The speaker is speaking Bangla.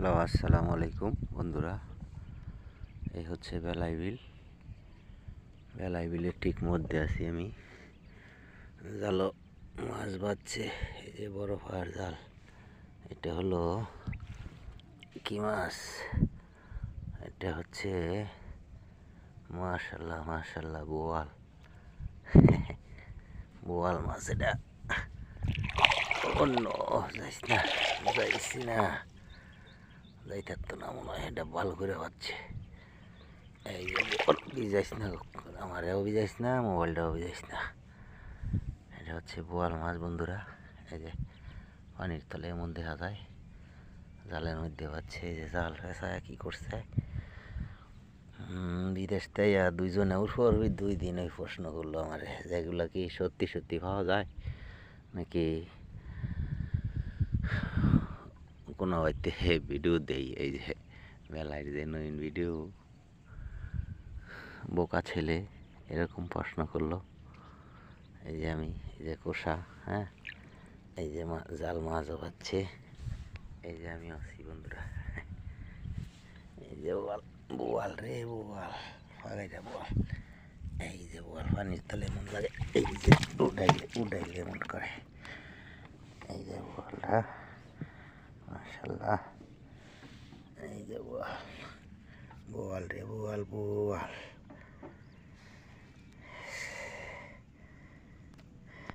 হ্যালো, আসসালামু আলাইকুম বন্ধুরা। এই হচ্ছে বেলাই বিলের ঠিক মধ্যে আছি আমি। জালও মাছ বাজছে, এই যে বড় ফায়ার জাল। এটা হলো কি মাছ? এটা হচ্ছে মাশাল্লাহ মাশাল্লাহ বোয়াল। বোয়াল মাছ এটা। অন্য যাইছি না, যাই থাকতো না মনে হয়। এটা ভালো করে হচ্ছে। এই যে ভিজাইস না, আমারও ভিজাইস না, মোবাইলটাও ভিজাইস না। এটা হচ্ছে বোয়াল মাছ বন্ধুরা। এই যে পানির তলে এমন দেখা যায়, জালের মধ্যে পাচ্ছে। এই যে জাল ফেঁসায় কী করছে, বিদেশ থেকে দুইজনে উঠবো। ওই 2 দিন ওই প্রশ্ন করলো আমার, যেগুলো কি সত্যি সত্যি পাওয়া যায় নাকি কোনো হয়তো ভিডিও দেই। এই যে মেলায় যে নতুন ভিডিও, বোকা ছেলে এরকম প্রশ্ন করলো। এই যে আমি, এই যে কোষা, হ্যাঁ, এই যে জাল মাছও পাচ্ছে। এই যে আমি আছি বন্ধুরা। এই যে বোয়াল রে বোয়াল, ফাগাইটা বোয়াল। এই যে বোয়াল পানির তলে এমন লাগে, এই যে উডাইলে এমন করে। এই যে বোয়ালটা মাশাল্লাহ। এই যে বোয়াল রে বোয়াল বোয়াল।